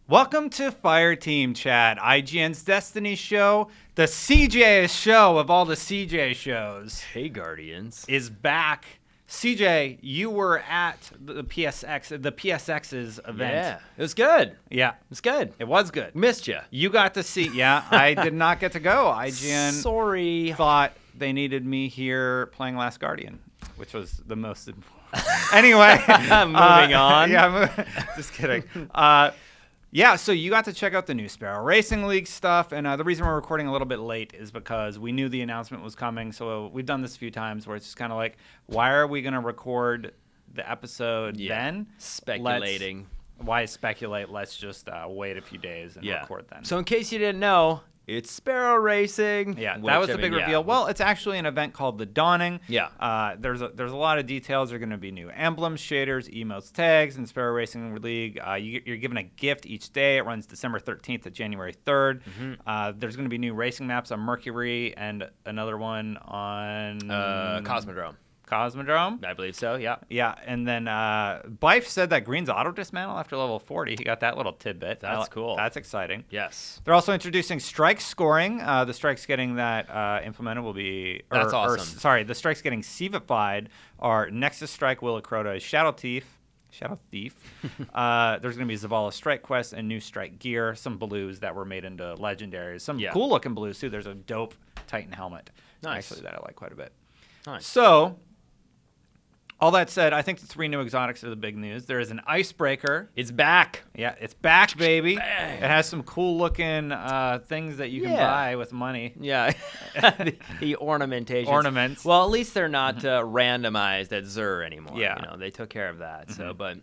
Welcome to Fireteam Chat, IGN's Destiny show, the CJ show of all the CJ shows. Hey, Guardians. Is back. CJ, you were at the PSX's event. Yeah, it was good. Yeah, It was good. it was good. Missed you. You got to see. Yeah, I did not get to go. IGN Sorry. thought they needed me here playing Last Guardian, which was the most important. Anyway, Moving on. Yeah, just kidding. Yeah, so you got to check out the new Sparrow Racing League stuff, and the reason we're recording a little bit late is because we knew the announcement was coming, so we've done this a few times where it's just kind of like, why are we going to record the episode then? Speculating. Why speculate? Let's just wait a few days and record then. So in case you didn't know, it's Sparrow Racing. Yeah, that was the big reveal. Well, it's actually an event called The Dawning. Yeah. There's a lot of details. There are going to be new emblems, shaders, emotes, tags in Sparrow Racing League. You're given a gift each day. It runs December 13th to January 3rd. Mm-hmm. There's going to be new racing maps on Mercury and another one on... Cosmodrome. Cosmodrome? I believe so, yeah. Yeah, and then Bife said that Green's auto-dismantle after level 40. He got that little tidbit. That's cool. That's exciting. Yes. They're also introducing strike scoring. The strikes getting that implemented will be... That's awesome. The strikes getting Sivified are Nexus Strike, Will of Crota, Shadow Thief. There's going to be Zavala Strike Quest and new strike gear. Some blues that were made into legendaries. Some cool-looking blues, too. There's a dope Titan helmet. Nice. Actually, that I like quite a bit. Nice. So... all that said, I think the 3 new exotics are the big news. There is an icebreaker. It's back. Yeah, it's back, baby. Bang. It has some cool-looking things that you can buy with money. Yeah. The ornamentations. Ornaments. Well, at least they're not randomized at Xur anymore. Yeah. You know, they took care of that. So, but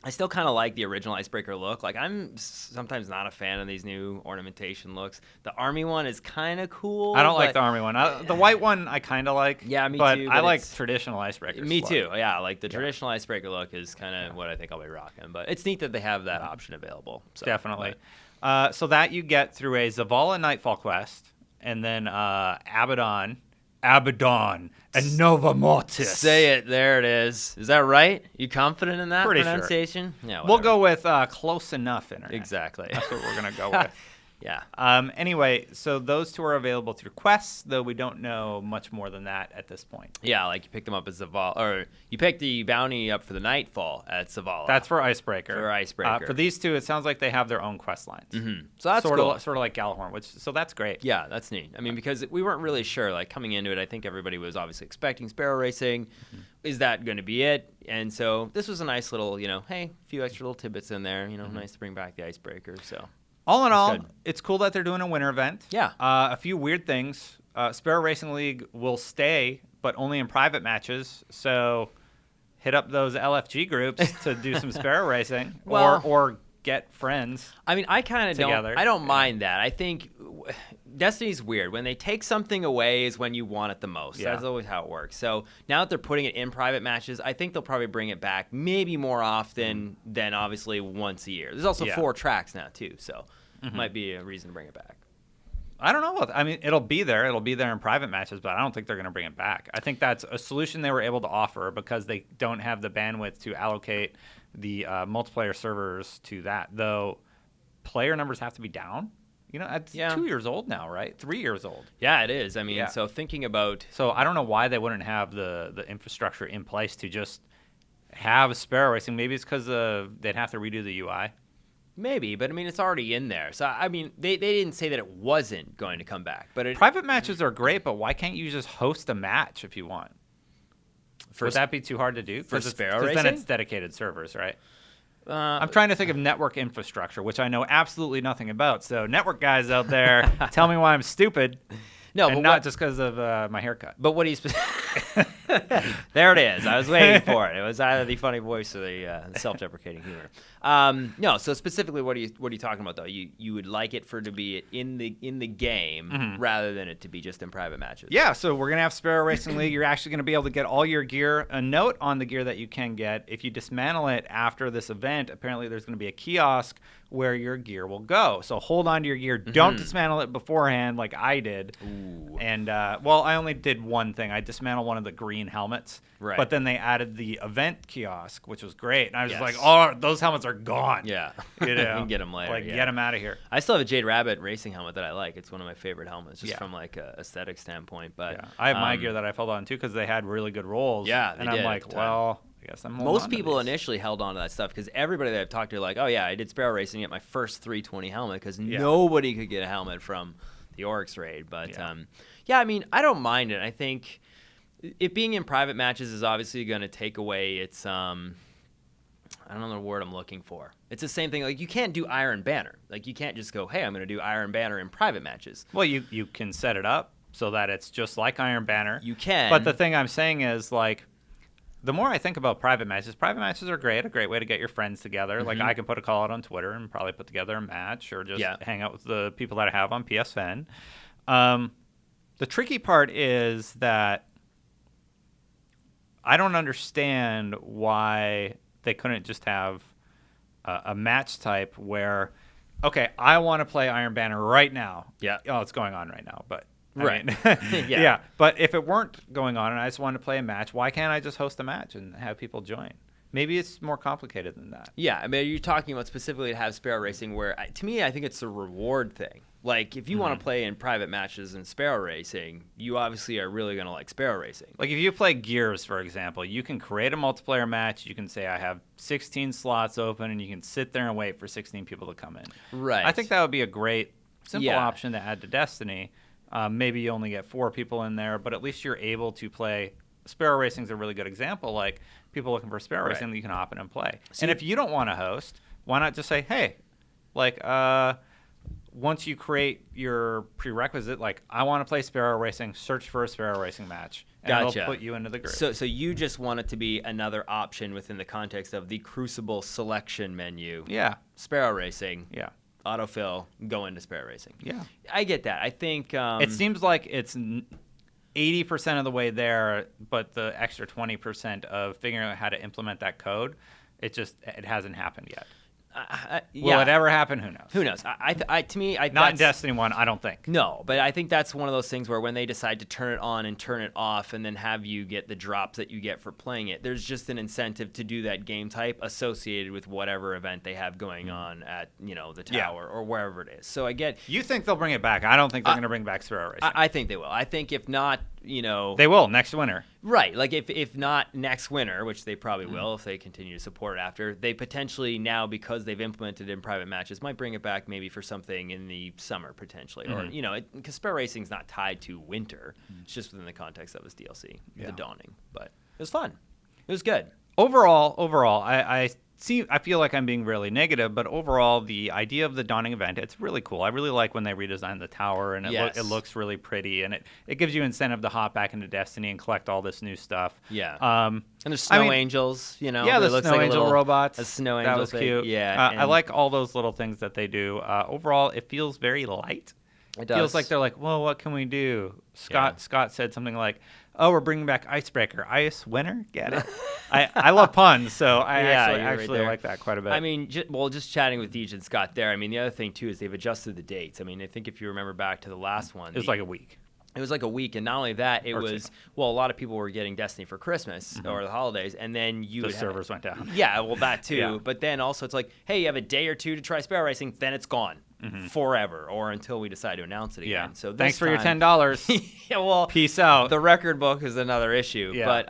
I still kind of like the original icebreaker look. Like, I'm sometimes not a fan of these new ornamentation looks. The army one is kind of cool. I don't like the army one. The white one I kind of like. Yeah, me but too. I like traditional icebreakers. Me too. Yeah, like the traditional icebreaker look is kind of what I think I'll be rocking. But it's neat that they have that option available. So, definitely. So that you get through a Zavala Nightfall quest, and then Abaddon, and Nova Mortis. Say it. There it is. Is that right? You confident in that pronunciation? Sure. Yeah. We'll go with close enough internet. Exactly. That's what we're going to go with. Yeah. Anyway, so those 2 are available through quests, though we don't know much more than that at this point. Yeah, like you pick them up at Zavala, or you pick the bounty up for the Nightfall at Zavala. That's for Icebreaker. For Icebreaker. For these 2, it sounds like they have their own quest lines. Mm-hmm. So that's sort cool. Of like Galahorn, so that's great. Yeah, that's neat. I mean, because we weren't really sure. Like coming into it, I think everybody was obviously expecting Sparrow Racing. Mm-hmm. Is that going to be it? And so this was a nice little, hey, a few extra little tidbits in there. Nice to bring back the Icebreaker. So. All in all, it's cool that they're doing a winter event. Yeah. A few weird things. Sparrow Racing League will stay, but only in private matches. So hit up those LFG groups to do some Sparrow Racing, or get friends. I mean, I kind of don't. I don't mind that. I think Destiny's weird. When they take something away is when you want it the most. Yeah. That's always how it works. So now that they're putting it in private matches, I think they'll probably bring it back maybe more often than obviously once a year. There's also 4 tracks now too, so might be a reason to bring it back. I don't know. I mean, it'll be there. It'll be there in private matches, but I don't think they're going to bring it back. I think that's a solution they were able to offer because they don't have the bandwidth to allocate the multiplayer servers to that, though player numbers have to be down. It's 2 years old now, right? 3 years old. Yeah, it is. I mean, so thinking about... So I don't know why they wouldn't have the infrastructure in place to just have Sparrow Racing. Maybe it's because they'd have to redo the UI. Maybe, but I mean, it's already in there. So, I mean, they didn't say that it wasn't going to come back. But private matches are great, but why can't you just host a match if you want? Would that be too hard to do? For Sparrow Racing? Because then it's dedicated servers, right? I'm trying to think of network infrastructure, which I know absolutely nothing about. So, network guys out there, tell me why I'm stupid. No, and but not just because of my haircut. But what do you... There it is. I was waiting for it. It was either the funny voice or the self-deprecating humor. No, so specifically, what are you talking about though? You would like it to be in the game rather than it to be just in private matches. Yeah, so we're gonna have Sparrow Racing League. You're actually gonna be able to get all your gear. A note on the gear that you can get if you dismantle it after this event. Apparently, there's gonna be a kiosk where your gear will go. So hold on to your gear. Don't dismantle it beforehand like I did. Ooh. And I only did one thing. I dismantled one of the green green helmets. Right. But then they added the event kiosk, which was great. And I was just like, Yes. oh, those helmets are gone. Yeah. You know? You can get them later. Like, yeah. get them out of here. I still have a Jade Rabbit racing helmet that I like. It's one of my favorite helmets, just Yeah. from like a aesthetic standpoint. But Yeah. I have my gear that I held on to because they had really good rolls. Yeah, and they I'm did like, at the time. well, I guess I'm holding most on to people these. initially held on to that stuff because everybody that I've talked to, like, oh yeah, I did sparrow racing at my first 320 helmet because nobody could get a helmet from the Oryx raid. But I mean, I don't mind it. I think it being in private matches is obviously going to take away its I don't know the word I'm looking for. It's the same thing. Like, you can't do Iron Banner. Like, you can't just go, hey, I'm going to do Iron Banner in private matches. Well, you can set it up so that it's just like Iron Banner. You can. But the thing I'm saying is, like, the more I think about private matches are great, a great way to get your friends together. Mm-hmm. Like, I can put a call out on Twitter and probably put together a match or just hang out with the people that I have on PSN. The tricky part is that I don't understand why they couldn't just have a match type where, okay, I want to play Iron Banner right now. Yeah. Oh, it's going on right now, but right. yeah. But if it weren't going on and I just wanted to play a match, why can't I just host a match and have people join? Maybe it's more complicated than that. Yeah, I mean, you're talking about specifically to have sparrow racing where, to me, I think it's a reward thing. Like, if you want to play in private matches in sparrow racing, you obviously are really going to like sparrow racing. Like, if you play Gears, for example, you can create a multiplayer match. You can say, I have 16 slots open, and you can sit there and wait for 16 people to come in. Right. I think that would be a great, simple option to add to Destiny. Maybe you only get 4 people in there, but at least you're able to play. Sparrow racing is a really good example. Like, people looking for sparrow racing that you can hop in and play. And if you don't want to host, why not just say, hey, like, once you create your prerequisite, like, I want to play sparrow racing, search for a sparrow racing match. And it'll put you into the group. So you just want it to be another option within the context of the Crucible selection menu. Yeah. Sparrow racing. Yeah. Autofill, go into sparrow racing. Yeah. I get that. I think it seems like it's 80% of the way there, but the extra 20% of figuring out how to implement that code, it hasn't happened yet. Will it ever happen? Who knows? Who knows? To me, not in Destiny 1, I don't think. No, but I think that's one of those things where when they decide to turn it on and turn it off and then have you get the drops that you get for playing it, there's just an incentive to do that game type associated with whatever event they have going on at, the tower or wherever it is. So I get... You think they'll bring it back. I don't think they're going to bring back sparrow racing. I think they will. I think if not, They will next winter. Right. Like, if not next winter, which they probably will if they continue to support it after, they potentially now, because they've implemented it in private matches, might bring it back maybe for something in the summer potentially. Or, because Sparrow Racing's not tied to winter. It's just within the context of its DLC, The Dawning. But it was fun. It was good. Overall, I feel like I'm being really negative, but overall, the idea of the Dawning event, it's really cool. I really like when they redesign the tower, and it looks really pretty, and it gives you incentive to hop back into Destiny and collect all this new stuff. Yeah. And there's snow angels, Yeah, the snow angel robots. A snow angel that was cute. Yeah. I like all those little things that they do. Overall, it feels very light. It does. Feels like they're like, well, what can we do? Scott said something like, oh, we're bringing back Icebreaker. Ice winner? Get it? I love puns, so I actually like that quite a bit. I mean, just chatting with Deej and Scott there, I mean, the other thing, too, is they've adjusted the dates. I mean, I think if you remember back to the last one. It was like a week. It was like a week, and not only that, it was, a lot of people were getting Destiny for Christmas or the holidays, and then the servers went down. Yeah, well, that too. But then also it's like, hey, you have a day or two to try Sparrow Racing, then it's gone forever, or until we decide to announce it again. Yeah. So thanks for your $10. Yeah, well, peace out. The record book is another issue, but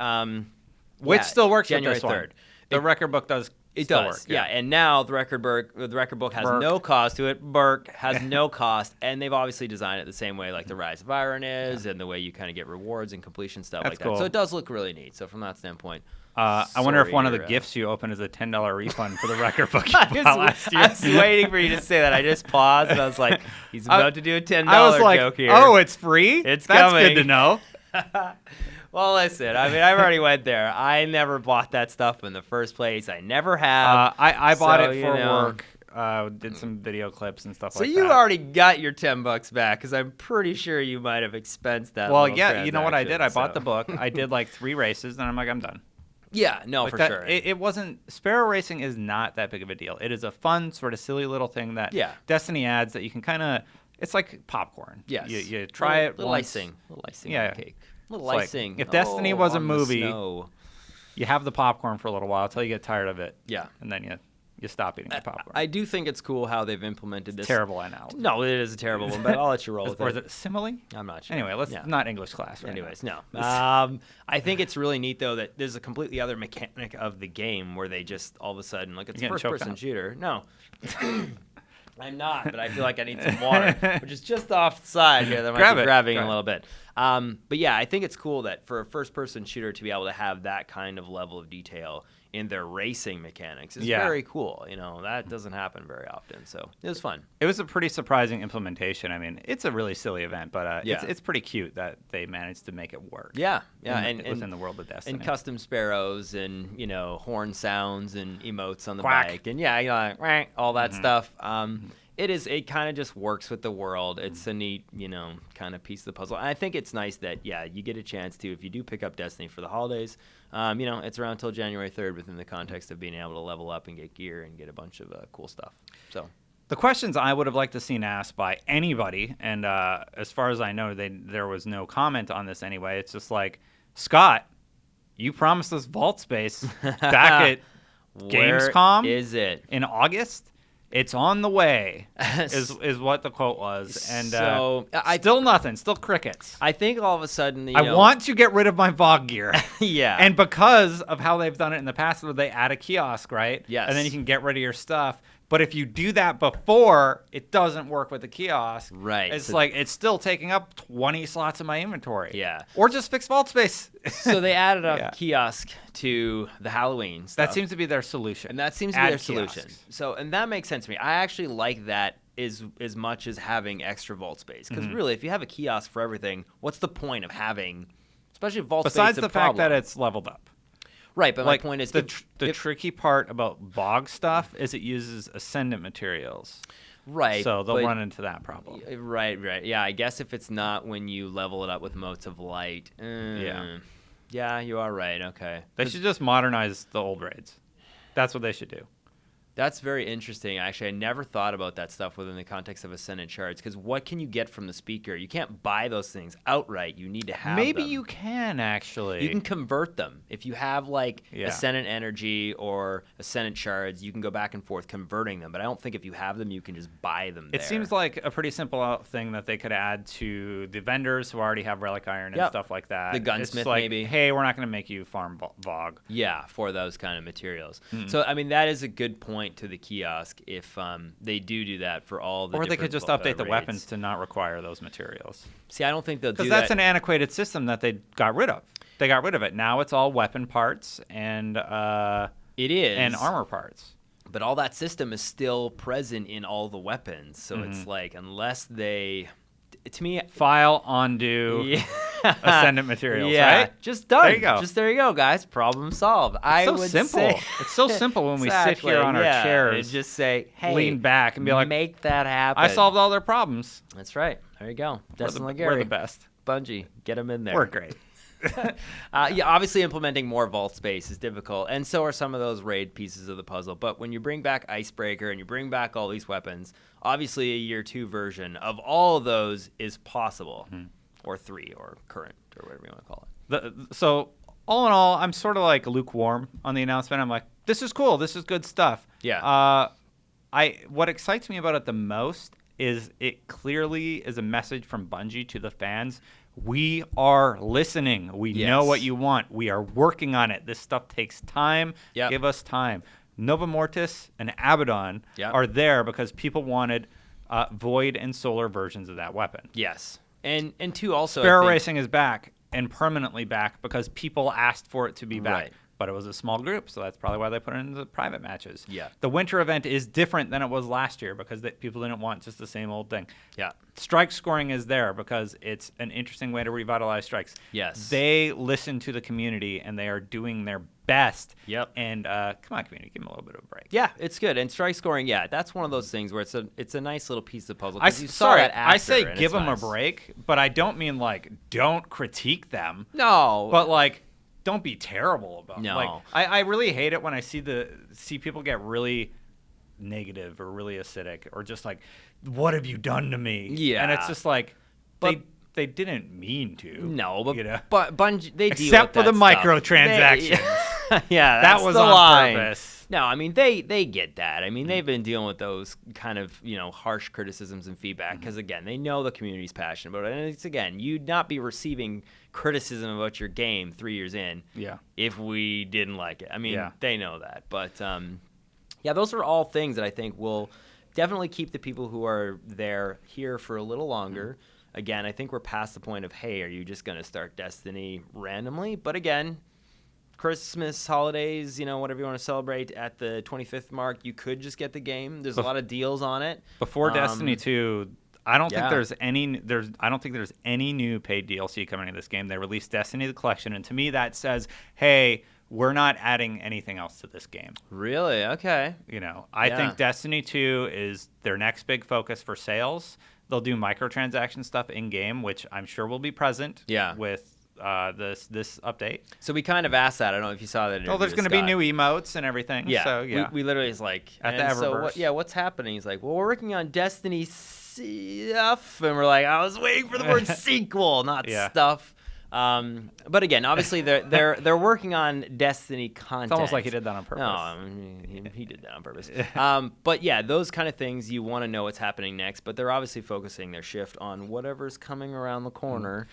which still works January with this 3rd. One. The record book does. It still does, work, yeah. And now the record book has no cost to it. Burke has no cost, and they've obviously designed it the same way like the Rise of Iron is, and the way you kind of get rewards and completion stuff like that. Cool. So it does look really neat. So from that standpoint, I wonder if one of the gifts you open is a $10 refund for the record book you bought last year. I was waiting for you to say that. I just paused, and I was like, he's about to do a $10 joke here. Oh, it's free? It's That's coming. good to know. Well, listen, I mean, I've already went there. I never bought that stuff in the first place. I never have. I bought it for work. Did some video clips and stuff like that. So you already got your $10 back, because I'm pretty sure you might have expensed that. Well, yeah, you know what I did? I bought the book. I did like 3 races, and I'm like, I'm done. Yeah, no, for sure. It wasn't. Sparrow Racing is not that big of a deal. It is a fun, sort of silly little thing that Destiny adds that you can kind of. It's like popcorn. Yes. You try it little once. icing on the cake. little icing. If Destiny was a on the movie, snow. you have the popcorn for a little while until you get tired of it. Yeah. And then you stop eating the popcorn. I do think it's cool how they've implemented this. Terrible analogy. No, it is a terrible one, but I'll let you roll with it. Or is it simile? I'm not sure. Anyway, let's not English class. Right Anyways, no. I think it's really neat though that there's a completely other mechanic of the game where they just all of a sudden it's a first-person shooter. No. I'm not, but I feel like I need some water, which is just off the side here. That might be grabbing a little bit. But yeah, I think it's cool that for a first-person shooter to be able to have that kind of level of detail in their racing mechanics is very cool. That doesn't happen very often, so it was fun. It was a pretty surprising implementation. I mean, it's a really silly event, but it's pretty cute that they managed to make it work. Yeah, and within the world of Destiny. And custom sparrows and, horn sounds and emotes on the bike. And all that stuff. It kind of just works with the world. It's a neat, kind of piece of the puzzle. And I think it's nice that, you get a chance to, if you do pick up Destiny for the holidays, it's around until January 3rd within the context of being able to level up and get gear and get a bunch of cool stuff. So the questions I would have liked to seen asked by anybody, and as far as I know, there was no comment on this anyway. It's just like, Scott, you promised us vault space back at Gamescom. Where is it? In August? It's on the way, is what the quote was. And still nothing, still crickets. I think all of a sudden, I want to get rid of my VOG gear. Yeah. And because of how they've done it in the past, where they add a kiosk, right? Yes. And then you can get rid of your stuff. But if you do that before, it doesn't work with the kiosk. Right. It's it's still taking up 20 slots in my inventory. Yeah. Or just fix vault space. So they added a kiosk to the Halloween stuff. That seems to be their solution. And that seems to be their solution. So, and that makes sense to me. I actually like that as much as having extra vault space. Because really, if you have a kiosk for everything, what's the point of having, especially vault space? Besides the fact that it's leveled up. Right, but my point is... The tricky part about VOG stuff is it uses ascendant materials. Right. So they'll run into that problem. Right. Yeah, I guess if it's not when you level it up with motes of light. Yeah, you are right. Okay. They should just modernize the old raids. That's what they should do. That's very interesting. Actually, I never thought about that stuff within the context of Ascendant Shards, because what can you get from the speaker? You can't buy those things outright. You need to have Maybe them. You can, actually. You can convert them. If you have, Ascendant Energy or Ascendant Shards, you can go back and forth converting them. But I don't think if you have them, you can just buy them there. It seems like a pretty simple thing that they could add to the vendors who already have Relic Iron and stuff like that. The gunsmith, maybe. Hey, we're not going to make you farm VOG. Yeah, for those kind of materials. So, I mean, that is a good point to the kiosk if they do that for all the. Or they could just update the raids. Weapons to not require those materials. See, I don't think they'll do that. Because that's an antiquated system that they got rid of. They got rid of it. Now it's all weapon parts and it is and armor parts. But all that system is still present in all the weapons. So it's unless they, to me, file, undo, ascendant materials, right? Just done. There you go. There you go, guys. Problem solved. It's so simple when we sit here on our chairs and just say, hey, lean back and be like, make that happen. I solved all their problems. That's right. There you go. We're the best. Bungie, get them in there. We're great. Obviously implementing more vault space is difficult, and so are some of those raid pieces of the puzzle. But when you bring back Icebreaker and you bring back all these weapons, obviously a year 2 version of all of those is possible, or 3, or current, or whatever you want to call it. So all in all, I'm sort of like lukewarm on the announcement. I'm like, this is cool. This is good stuff. Yeah. What excites me about it the most is it clearly is a message from Bungie to the fans. We are listening. We know what you want. We are working on it. This stuff takes time. Give us time. Nova Mortis and Abaddon are there because people wanted Void and Solar versions of that weapon. Yes. And 2 also, Sparrow Racing is back and permanently back because people asked for it to be back. Right. But it was a small group, so that's probably why they put it into the private matches. Yeah. The winter event is different than it was last year because people didn't want just the same old thing. Yeah. Strike scoring is there because it's an interesting way to revitalize strikes. Yes. They listen to the community, and they are doing their best. Yep. And come on, community, give them a little bit of a break. Yeah, it's good. And strike scoring, that's one of those things where it's a nice little piece of puzzle. I say give them a break, but I don't mean don't critique them. No. But don't be terrible about it. No. I really hate it when I see people get really negative or really acidic or just what have you done to me? Yeah. And it's just they didn't mean to. No, but you know? but Bungie, they deal except with for the that microtransactions. Yeah, that was the on line. purpose. No, I mean they get that. I mean they've been dealing with those kind of harsh criticisms and feedback because again they know the community's passionate about it. And it's again you'd not be receiving criticism about your game 3 years in. Yeah. If we didn't like it, I mean they know that. But yeah, those are all things that I think will definitely keep the people who are there here for a little longer. Again, I think we're past the point of hey, are you just going to start Destiny randomly? But again. Christmas, holidays, whatever you want to celebrate at the 25th mark, you could just get the game. There's a lot of deals on it. Before Destiny 2, I don't think there's any new paid DLC coming in this game. They released Destiny the Collection, and to me that says, hey, we're not adding anything else to this game. Really? Okay. I think Destiny 2 is their next big focus for sales. They'll do microtransaction stuff in game, which I'm sure will be present with this update. So we kind of asked that. I don't know if you saw that. Oh, there's going to be new emotes and everything. Yeah. So, yeah. We literally is like at the Eververse. So what's happening? He's like, well, we're working on Destiny stuff, and we're like, I was waiting for the word sequel, not stuff. But again, obviously they're working on Destiny content. It's almost like he did that on purpose. No, he did that on purpose. But yeah, those kind of things you want to know what's happening next. But they're obviously focusing their shift on whatever's coming around the corner.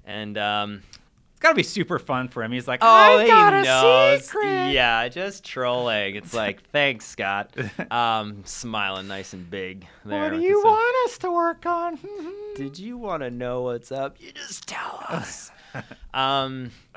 And it's got to be super fun for him. He's like, I got a secret. Yeah, just trolling. It's like, thanks, Scott. Smiling nice and big there. What do you want us to work on? Did you want to know what's up? You just tell us.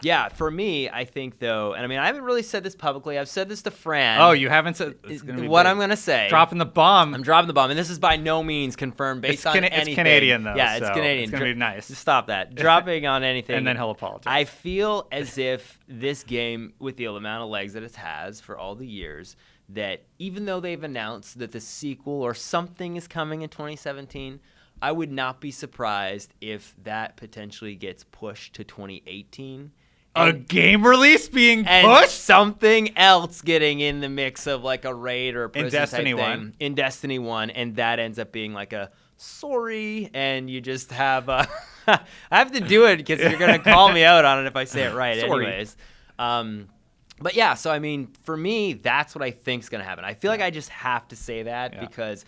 Yeah, for me, I think, though, and I mean, I haven't really said this publicly. I've said this to Fran. Oh, you haven't said it's gonna be what big. I'm going to say. Dropping the bomb. I'm dropping the bomb. And this is by no means confirmed based on anything. It's Canadian, though. Yeah, it's so Canadian. It's going to be nice. Stop that. Dropping on anything. And then he'll apologize. I feel as if this game, with the amount of legs that it has for all the years, that even though they've announced that the sequel or something is coming in 2017, I would not be surprised if that potentially gets pushed to 2018. A game release being and pushed? Something else getting in the mix of like a raid or a prison in Destiny type thing. 1. In Destiny 1, and that ends up being like a sorry, and you just have I have to do it because you're going to call me out on it if I say it right Sorry. anyways. But yeah, so I mean, for me, that's what I think is going to happen. I feel like I just have to say that because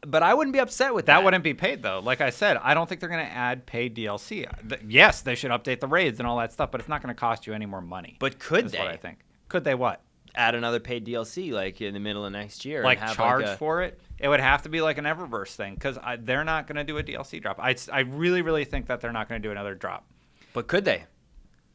but I wouldn't be upset with that. That wouldn't be paid, though. Like I said, I don't think they're going to add paid DLC. Yes, they should update the raids and all that stuff, but it's not going to cost you any more money. But could they? That's what I think. Could they what? Add another paid DLC like in the middle of next year. Like and have charge like for it? It would have to be like an Eververse thing because they're not going to do a DLC drop. I really, really think that they're not going to do another drop. But could they?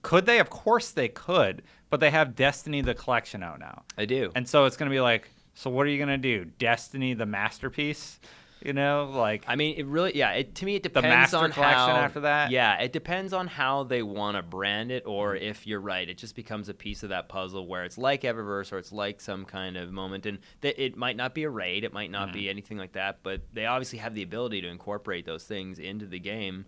Could they? Of course they could, but they have Destiny the Collection out now. They do. And so it's going to be like, so what are you going to do? Destiny the Masterpiece? I mean, it really, to me, it depends the Master on Collection how, after that. Yeah, it depends on how they want to brand it, or if you're right, it just becomes a piece of that puzzle where it's like Eververse or it's like some kind of moment, and it might not be a raid, it might not be anything like that, but they obviously have the ability to incorporate those things into the game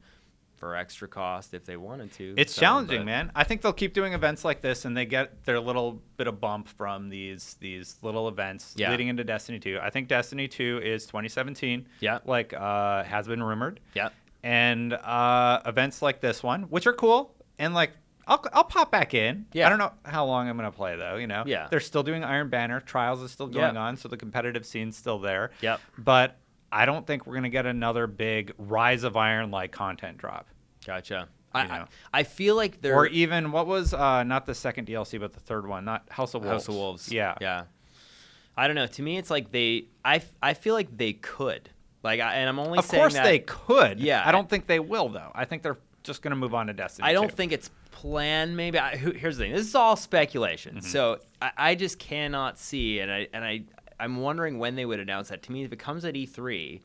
for extra cost if they wanted to. It's challenging, man. I think they'll keep doing events like this, and they get their little bit of bump from these little events leading into Destiny 2. I think Destiny 2 is 2017. Yeah. Like has been rumored. Yeah. And events like this one, which are cool, and like I'll pop back in. Yeah. I don't know how long I'm gonna play though. Yeah. They're still doing Iron Banner. Trials is still going on, so the competitive scene's still there. Yep. But I don't think we're going to get another big Rise of Iron-like content drop. Gotcha. I feel like they're... Or even, what was, not the second DLC, but the third one, not House of Wolves. House of Wolves. Yeah. Yeah. I don't know. To me, it's like I feel like they could. Like, and I'm only saying that... Of course they could. Yeah. I don't think they will, though. I think they're just going to move on to Destiny 2. I don't think it's planned, maybe. Here's the thing. This is all speculation. Mm-hmm. So I just cannot see, and I'm wondering when they would announce that. To me, if it comes at E3,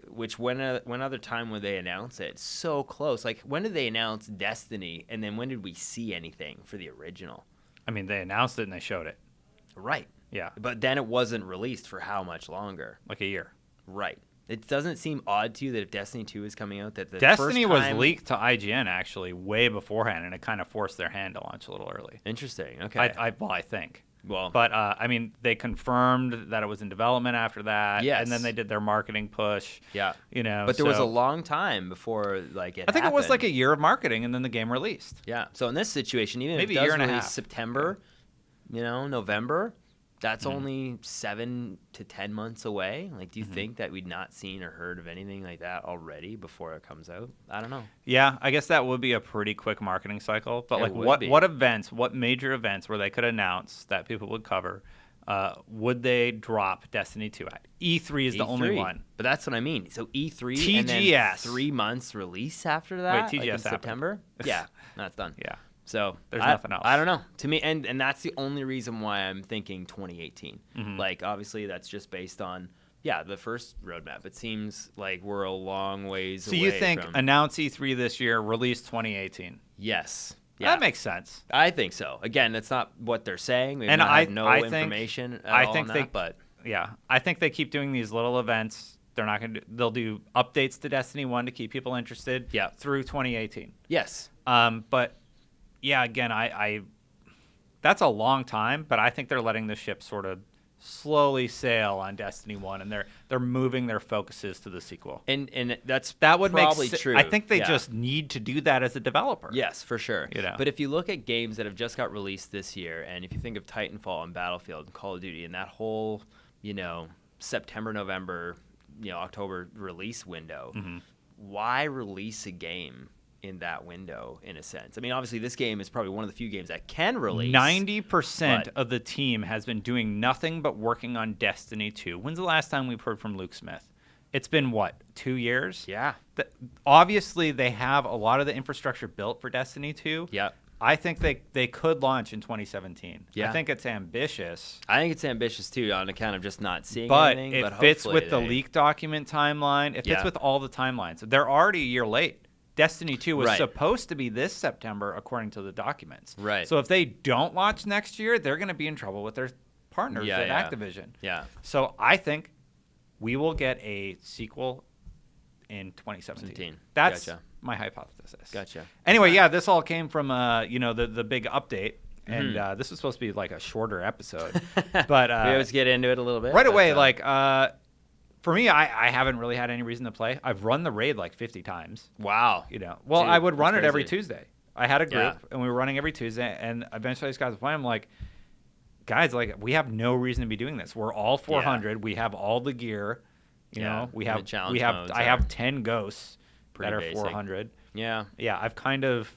which when other time would they announce it? So close. Like, when did they announce Destiny, and then when did we see anything for the original? I mean, they announced it and they showed it. Right. Yeah. But then it wasn't released for how much longer? Like a year. Right. It doesn't seem odd to you that if Destiny 2 is coming out, that the Destiny first time... was leaked to IGN, actually, way beforehand, and it kind of forced their hand to launch a little early. Interesting. Okay. I think. Well, but I mean, they confirmed that it was in development after that. Yes. And then they did their marketing push. Yeah. But there was a long time before like it I think happened. it was like a year of marketing, and then the game released. Yeah. So in this situation, even maybe if it a year does and a release half. September, November, that's only 7 to 10 months away. Like, do you think that we'd not seen or heard of anything like that already before it comes out? I don't know. Yeah, I guess that would be a pretty quick marketing cycle. But like, what major events where they could announce that people would cover? Would they drop Destiny 2 at? E3 is the only one. But that's what I mean. So E3 TGS. and then 3 months release after that? Wait, TGS like in September? Yeah, that's done. Yeah. So there's nothing else. I don't know. To me, and that's the only reason why I'm thinking 2018. Like, obviously, that's just based on, the first roadmap. It seems like we're a long ways away. So you think announce E3 this year, release 2018? Yes. Yeah. That makes sense. I think so. Again, that's not what they're saying. Maybe and I have no information at all on that, but yeah, I think they keep doing these little events. They're not going to. They'll do updates to Destiny 1 to keep people interested. Yeah. Through 2018. Yes. But yeah, again, I that's a long time, but I think they're letting the ship sort of slowly sail on Destiny 1, and they're moving their focuses to the sequel. And that would probably make true. I think they just need to do that as a developer. Yes, for sure. You know? But if you look at games that have just got released this year, and if you think of Titanfall and Battlefield and Call of Duty and that whole, September, November, October release window, why release a game in that window, in a sense? I mean, obviously, this game is probably one of the few games that can release. 90% of the team has been doing nothing but working on Destiny 2. When's the last time we've heard from Luke Smith? It's been, 2 years? Yeah. Obviously, they have a lot of the infrastructure built for Destiny 2. Yeah. I think they could launch in 2017. Yeah. I think it's ambitious. I think it's ambitious, too, on account of just not seeing anything. But it fits with the leak document timeline. It fits with all the timelines. They're already a year late. Destiny 2 was supposed to be this September, according to the documents. Right. So if they don't launch next year, they're going to be in trouble with their partners at Activision. Yeah. So I think we will get a sequel in 2017. That's my hypothesis. Gotcha. Anyway, this all came from the big update. And this was supposed to be like a shorter episode. But we always get into it a little bit. Right away, for me, I haven't really had any reason to play. I've run the raid like 50 times. Wow. Well, dude, I would run it crazy. every Tuesday. I had a group, and we were running every Tuesday, and eventually I just got to the point, I'm like, guys, we have no reason to be doing this. We're all 400. We have all the gear. We have I have 10 ghosts that are basic. 400. Yeah. Yeah, I've kind of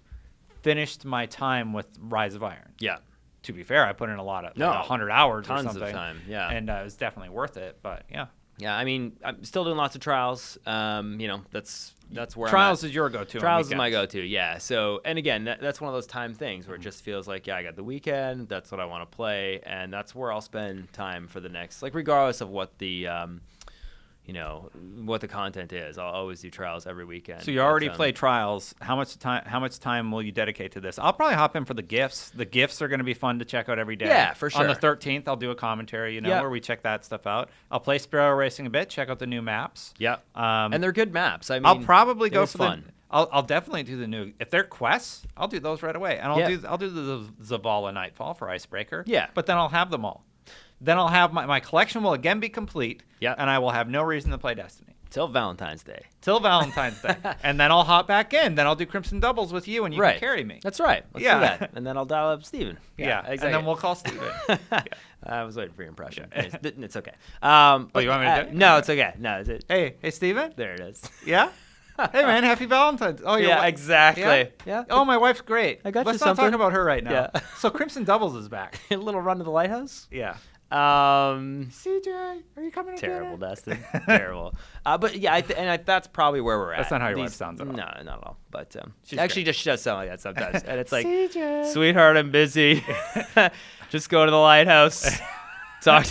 finished my time with Rise of Iron. Yeah. To be fair, I put in a lot of 100 hours tons or something. of time. Yeah. And it was definitely worth it, but yeah. Yeah, I mean, I'm still doing lots of trials. That's where trials I'm at. is your go-to. Trials is my go-to. Yeah. So, and again, that's one of those time things where it just feels like, I got the weekend. That's what I want to play, and that's where I'll spend time for the next. Regardless of what the, what the content is, I'll always do trials every weekend. So you already play trials. How much time will you dedicate to this? I'll probably hop in for the gifts. The gifts are going to be fun to check out every day. Yeah, for sure. On the 13th, I'll do a commentary, where we check that stuff out. I'll play Sparrow Racing a bit, check out the new maps. Yeah. And they're good maps. I mean, I'll probably go for fun. I'll definitely do the new. If they're quests, I'll do those right away, and I'll do the Zavala Nightfall for Icebreaker. Yeah. But then I'll have them all. Then I'll have my collection will again be complete. Yeah. And I will have no reason to play Destiny. Till Valentine's Day. And then I'll hop back in. Then I'll do Crimson Doubles with you, and you can carry me. That's right. Let's do that. And then I'll dial up Steven. Yeah. Exactly. And then we'll call Steven. I was waiting for your impression. It's okay. You want me to do it? No, it's okay. No, it's Hey, Steven? There it is. Yeah? Hey, man, happy Valentine's. Oh, yeah, exactly. Yeah? Oh, my wife's great. I got Let's you not something. talk about her right now. Yeah. So Crimson Doubles is back. A little run to the lighthouse? Yeah. CJ, are you coming to Terrible, dinner? Dustin. Terrible. But yeah, that's probably where we're at. That's not how your wife sounds at all. No, not at all. But She's actually, great. she does sound like that sometimes. And it's like, CJ. Sweetheart, I'm busy. Just go to the lighthouse. Talk.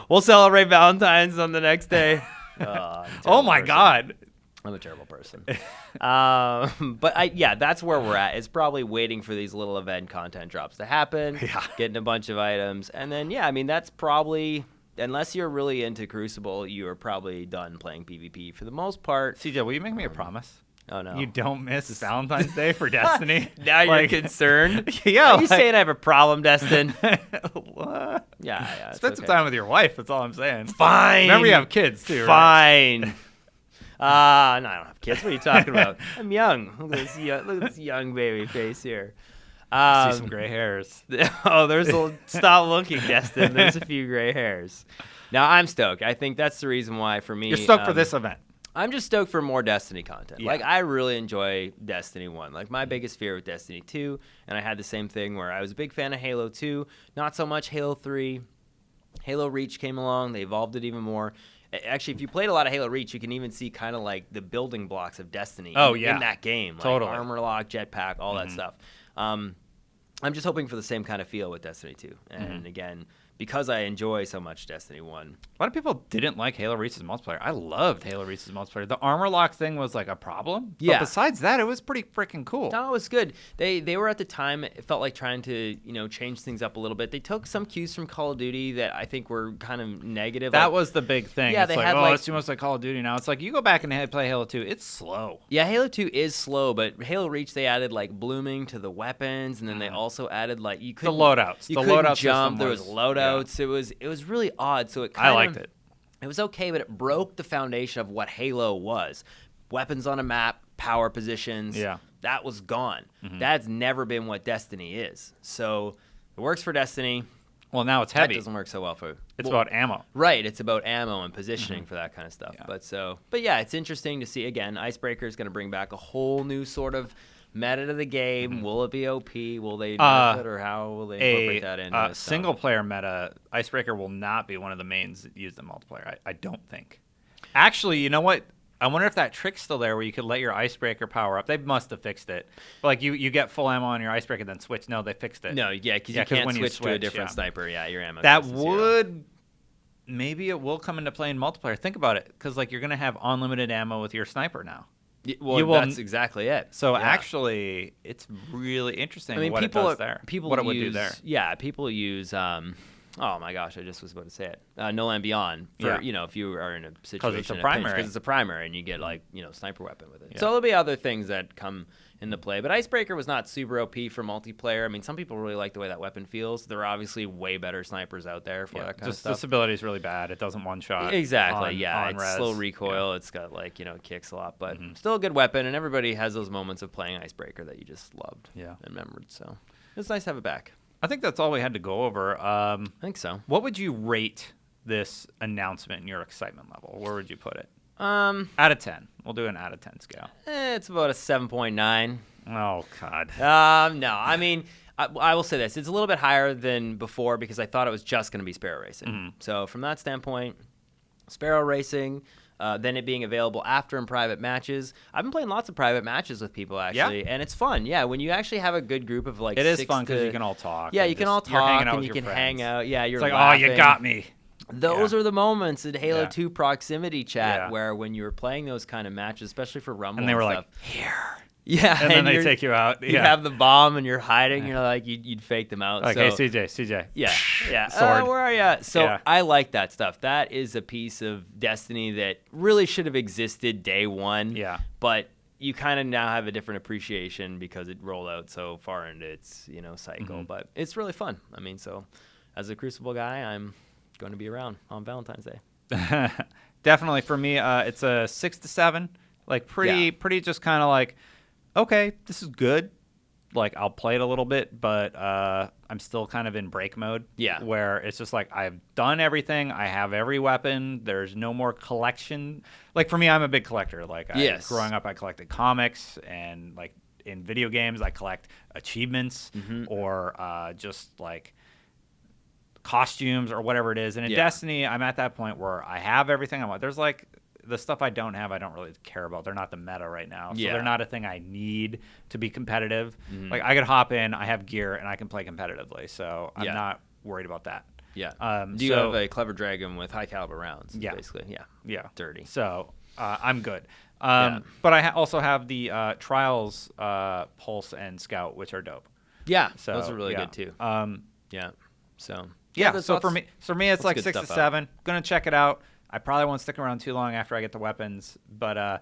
We'll celebrate Valentine's on the next day. Oh my God. I'm a terrible person. But that's where we're at. It's probably waiting for these little event content drops to happen, getting a bunch of items. And then, that's probably, unless you're really into Crucible, you are probably done playing PvP for the most part. CJ, will you make me a promise? Oh no. You don't miss Valentine's Day for Destiny? Now you're concerned? Yeah. Are you saying I have a problem, Destin? What? Yeah. Spend some time with your wife. That's all I'm saying. Fine. Remember, you have kids too. Fine. Right? No, I don't have kids. What are you talking about? I'm young. Look at this young baby face here. See some gray hairs. Stop looking, Destin. There's a few gray hairs. Now, I'm stoked. I think that's the reason why, for me. You're stoked for this event. I'm just stoked for more Destiny content. Yeah. Like, I really enjoy Destiny 1. Like, my biggest fear with Destiny 2, and I had the same thing where I was a big fan of Halo 2, not so much Halo 3. Halo Reach came along. They evolved it even more. Actually, if you played a lot of Halo Reach, you can even see kind of like the building blocks of Destiny in that game. Like totally. Armor lock, jetpack, all that stuff. I'm just hoping for the same kind of feel with Destiny 2. And again, because I enjoy so much Destiny 1. A lot of people didn't like Halo Reach's multiplayer. I loved Halo Reach's multiplayer. The armor lock thing was like a problem. Yeah. But besides that, it was pretty freaking cool. No, it was good. They were at the time, it felt like trying to, change things up a little bit. They took some cues from Call of Duty that I think were kind of negative. That was the big thing. Yeah, it's they like, had it's too much like Call of Duty now. It's like you go back and play Halo 2, it's slow. Yeah, Halo 2 is slow, but Halo Reach, they added like blooming to the weapons, and then they also added like you couldn't the loadouts. You the couldn't loadout jump. There was system loadouts. Yeah. It was really odd. So I liked it. It was okay, but it broke the foundation of what Halo was. Weapons on a map, power positions. Yeah. That was gone. That's never been what Destiny is. So it works for Destiny. Well, now it's heavy. That doesn't work so well for. It's about ammo. Right. It's about ammo and positioning for that kind of stuff. Yeah. But yeah, it's interesting to see. Again, Icebreaker is going to bring back a whole new sort of meta to the game. Will it be OP? Will they nerf it, or how will they incorporate that into it? Single player meta, Icebreaker will not be one of the mains used in multiplayer. I don't think. Actually, you know what? I wonder if that trick's still there where you could let your Icebreaker power up. They must have fixed it. But like you get full ammo on your Icebreaker, then switch. No, they fixed it. No, yeah, because you can't switch to a different sniper. Yeah, your ammo. That would. Maybe it will come into play in multiplayer. Think about it, because like you're gonna have unlimited ammo with your sniper now. Well, that's exactly it. So actually, it's really interesting what it does there. What it would do there. Yeah, people use. Oh my gosh, I just was about to say it. No Land Beyond for if you are in a situation because it's a primary and you get like sniper weapon with it. Yeah. So there'll be other things that come into play. But Icebreaker was not super OP for multiplayer. I mean, some people really like the way that weapon feels. There are obviously way better snipers out there for that kind of stuff. This ability is really bad. It doesn't one shot. Exactly. It's slow recoil. Yeah. It's got like it kicks a lot, but still a good weapon. And everybody has those moments of playing Icebreaker that you just loved and remembered. So it's nice to have it back. I think that's all we had to go over. I think so. What What would you rate this announcement in your excitement level? Where would you put it? Out of 10. We'll do an out of 10 scale. It's about a 7.9. Oh, God. No, I mean, I will say this. It's a little bit higher than before because I thought it was just going to be Sparrow Racing. So from that standpoint, Sparrow Racing, then it being available after in private matches. I've been playing lots of private matches with people, actually, and it's fun. Yeah, when you actually have a good group of like it is fun because you can all talk. Yeah, you can all talk and you can hang out. Yeah, you're like, laughing. oh, you got me. Those are the moments in Halo 2 proximity chat where when you were playing those kind of matches, especially for Rumble and they were stuff, like, here. Yeah, and then they take you out. You have the bomb and you're hiding. You're like, you'd fake them out. Like, hey, CJ. Yeah. Sword. Where are you? So I like that stuff. That is a piece of Destiny that really should have existed day one. Yeah. But you kind of now have a different appreciation because it rolled out so far into its cycle. But it's really fun. I mean, so as a Crucible guy, I'm going to be around on Valentine's Day. Definitely for me, it's a 6 to 7. Like pretty just kind of like, okay, this is good. Like I'll play it a little bit, but I'm still kind of in break mode. Yeah. Where it's just like I've done everything. I have every weapon. There's no more collection. Like for me, I'm a big collector. Like growing up, I collected comics, and like in video games, I collect achievements or just like costumes or whatever it is. And in Destiny, I'm at that point where I have everything I want. There's like the stuff I don't have, I don't really care about. They're not the meta right now. So they're not a thing I need to be competitive. Like I could hop in, I have gear, and I can play competitively. So I'm not worried about that. Yeah. Do you have a Clever Dragon with high caliber rounds? Yeah. Basically. Yeah. Dirty. So I'm good. But I also have the Trials Pulse and Scout, which are dope. Yeah. So those are really good too. So so for me, it's like 6 to 7. Gonna check it out. I probably won't stick around too long after I get the weapons, but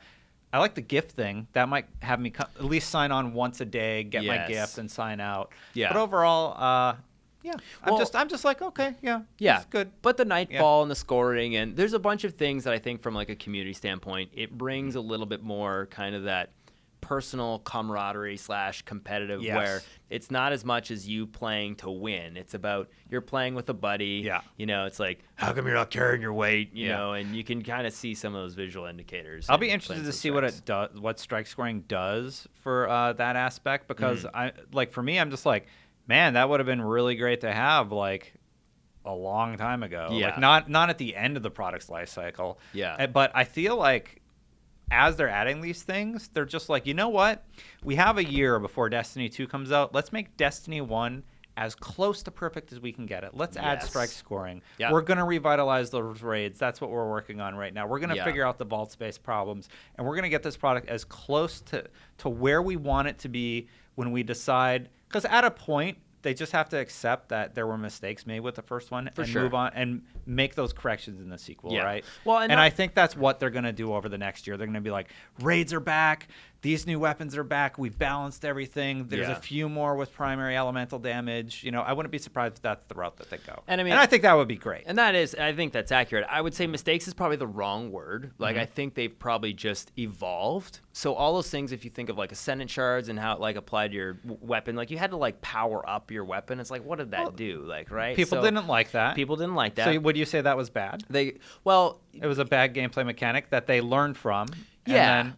I like the gift thing. That might have me at least sign on once a day, get my gift, and sign out. Yeah. But overall, yeah, I'm just like, okay, yeah, it's good. But the nightfall and the scoring, and there's a bunch of things that I think from like a community standpoint, it brings a little bit more kind of that personal camaraderie / competitive where it's not as much as you playing to win. It's about you're playing with a buddy. Yeah. You know, it's like, how come you're not carrying your weight? You know, and you can kind of see some of those visual indicators. I'll be interested to see what strike scoring does for that aspect, because for me, I'm just like, man, that would have been really great to have like a long time ago. Yeah. Like not at the end of the product's life cycle. Yeah. But I feel like as they're adding these things, they're just like, you know what? We have a year before Destiny 2 comes out. Let's make Destiny 1 as close to perfect as we can get it. Let's add strike scoring. Yep. We're going to revitalize those raids. That's what we're working on right now. We're going to figure out the vault space problems, and we're going to get this product as close to where we want it to be when we decide. Because at a point, they just have to accept that there were mistakes made with the first one move on and make those corrections in the sequel, right? Well, and I think that's what they're going to do over the next year. They're going to be like, raids are back. These new weapons are back. We've balanced everything. There's a few more with primary elemental damage. You know, I wouldn't be surprised if that's the route that they go. And I think that would be great. And I think that's accurate. I would say mistakes is probably the wrong word. Like, I think they've probably just evolved. So all those things, if you think of like Ascendant Shards and how it like applied to your weapon, like you had to like power up your weapon. It's like, what did that do? Like, right? People didn't like that. People didn't like that. So would you say that was bad? It was a bad gameplay mechanic that they learned from.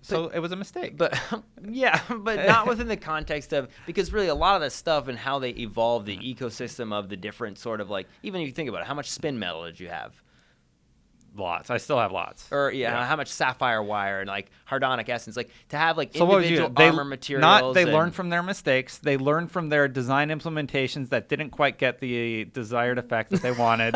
So it was a mistake. But but not within the context of, because really a lot of that stuff and how they evolved the ecosystem of the different sort of like, even if you think about it, how much spin metal did you have? Lots. I still have lots. Or how much sapphire wire and like hardonic essence, like to have like individual armor materials. They learned from their mistakes. They learned from their design implementations that didn't quite get the desired effect that they wanted.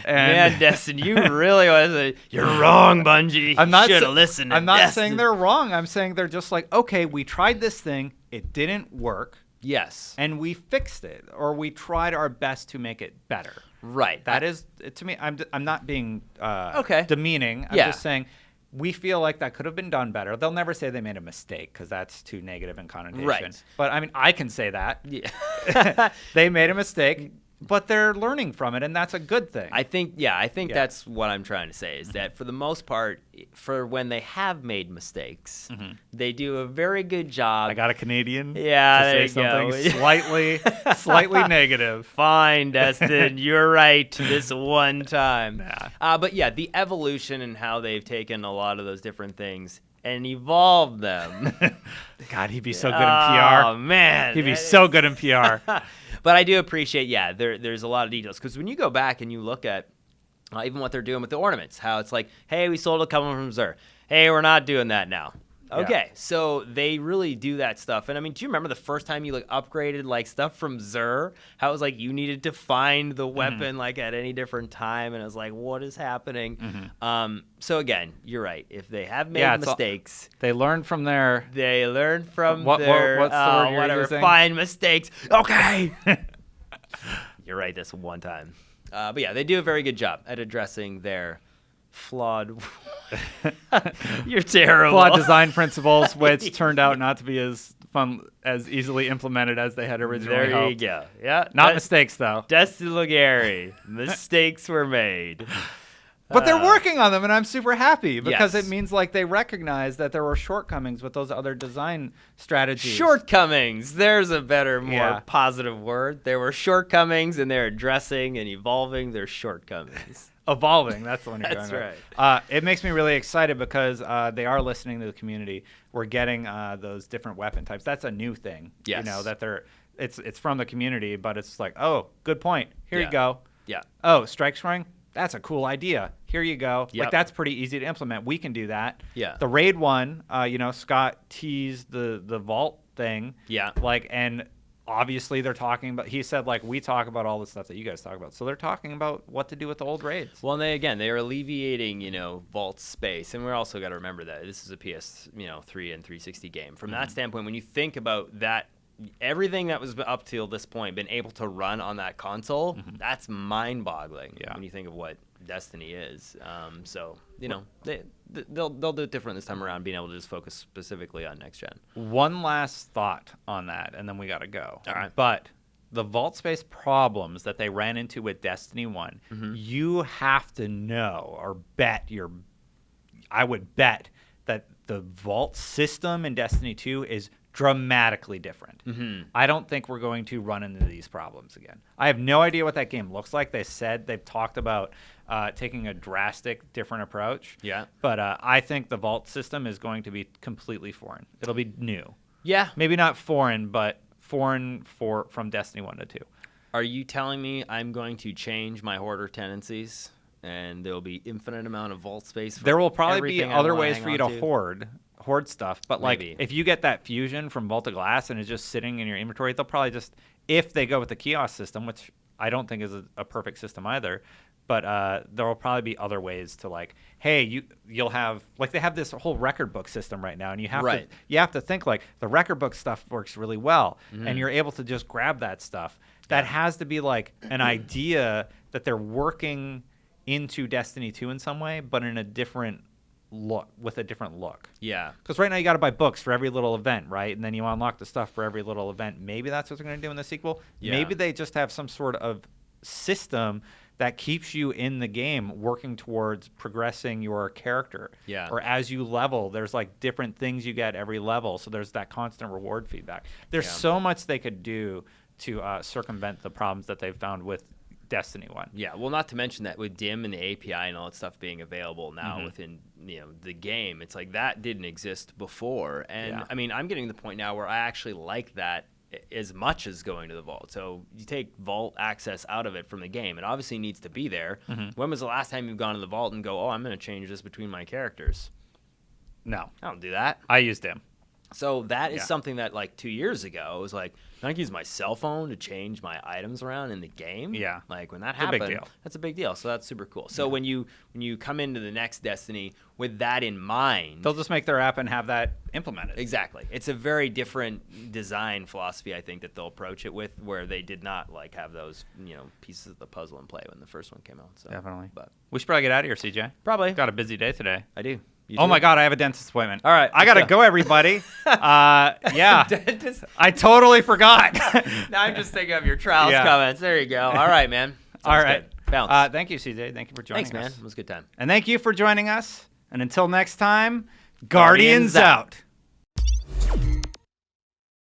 Man, Destin, you really was you're wrong, Bungie. You should have listened. I'm not saying they're wrong. I'm saying they're just like, okay, we tried this thing, it didn't work. Yes. And we fixed it, or we tried our best to make it better. Right. That is, to me, I'm not being demeaning. I'm just saying we feel like that could have been done better. They'll never say they made a mistake because that's too negative in connotation. Right. But, I mean, I can say that. Yeah. They made a mistake, but they're learning from it, and that's a good thing. I think that's what I'm trying to say, is that for the most part, for when they have made mistakes, they do a very good job. I got a Canadian to say something slightly negative. Fine, Destin, you're right this one time. But yeah, the evolution and how they've taken a lot of those different things and evolved them. God, he'd be so good in PR. Oh, man. He'd be so good in PR. But I do appreciate, there's a lot of details. Because when you go back and you look at even what they're doing with the ornaments, how it's like, hey, we sold a couple from Xur. Hey, we're not doing that now. Okay, so they really do that stuff. And I mean, do you remember the first time you like upgraded like stuff from Xur? How it was like you needed to find the weapon like at any different time, and it was like, what is happening? So again, you're right. If they have made mistakes, they learn from their. They learn from their what's the word you're whatever. using? Fine mistakes. Okay. You're right. This one time. But yeah, they do a very good job at addressing their flawed. You're terrible. Flawed design principles, which turned out not to be as easily implemented as they had originally hoped. There you go. Yeah. Not mistakes, though. Destin Legary. Mistakes were made. But they're working on them, and I'm super happy because it means like they recognize that there were shortcomings with those other design strategies. Shortcomings. There's a better, more positive word. There were shortcomings, and they're addressing and evolving their shortcomings. Evolving, that's the one you're going with. Right. It makes me really excited because they are listening to the community. We're getting those different weapon types. That's a new thing. Yes. You know, that it's from the community, but it's like, oh, good point. Here you go. Yeah. Oh, strike scoring? That's a cool idea. Here you go. Yep. Like, that's pretty easy to implement. We can do that. Yeah. The raid one, Scott teased the vault thing. Yeah. Like, and obviously they're talking about, he said, like, we talk about all the stuff that you guys talk about. So they're talking about what to do with the old raids. Well, and they are alleviating, vault space. And we're also got to remember that this is a PS, 3 and 360 game. From that standpoint, when you think about that, everything that was up till this point been able to run on that console, that's mind-boggling when you think of what Destiny is. So they'll do it different this time around, being able to just focus specifically on next gen. One last thought on that, and then we got to go. All right. But the vault space problems that they ran into with Destiny 1, you have to know or I would bet that the vault system in Destiny 2 is dramatically different. I don't think we're going to run into these problems again. I have no idea what that game looks like. They've talked about taking a drastic different approach. Yeah. But I think the vault system is going to be completely foreign. It'll be new. Yeah. Maybe not foreign, but foreign from Destiny 1 to 2. Are you telling me I'm going to change my hoarder tendencies and there'll be infinite amount of vault space? There will probably be other ways for you to hoard stuff, but Maybe. Like if you get that fusion from Vault of Glass and it's just sitting in your inventory, they'll probably just, if they go with the kiosk system, which I don't think is a perfect system either, but there will probably be other ways to like, hey, you'll have, like they have this whole record book system right now, and you have to think like the record book stuff works really well, and you're able to just grab that stuff. That has to be like an idea that they're working into Destiny 2 in some way, but in a different look. Yeah. Because right now you got to buy books for every little event, right? And then you unlock the stuff for every little event. Maybe that's what they're going to do in the sequel. Yeah. Maybe they just have some sort of system that keeps you in the game working towards progressing your character. Yeah. Or as you level, there's like different things you get every level. So there's that constant reward feedback. There's so much they could do to circumvent the problems that they've found with Destiny 1. Yeah, well, not to mention that with DIM and the API and all that stuff being available now within the game, it's like that didn't exist before. And I mean, I'm getting to the point now where I actually like that as much as going to the vault. So you take vault access out of it from the game. It obviously needs to be there. When was the last time you've gone to the vault and go, oh, I'm going to change this between my characters? No. I don't do that. I use DIM. So that is something that like 2 years ago, it was like, I can use my cell phone to change my items around in the game. Yeah. Like when that happened, a big deal. That's a big deal. So that's super cool. So when you come into the next Destiny with that in mind, They'll just make their app and have that implemented. Exactly. It's a very different design philosophy, I think, that they'll approach it with, where they did not like have those, pieces of the puzzle in play when the first one came out. So, definitely. But we should probably get out of here, CJ. Probably. Got a busy day today. I do. Oh my God, I have a dentist appointment. All right, I gotta go, everybody. Dentist. I totally forgot. Now I'm just thinking of your trials comments. There you go. All right, man. All right. Good. Bounce. Thank you, CJ. Thank you for joining us. Thanks, man. It was a good time. And thank you for joining us. And until next time, Guardians out.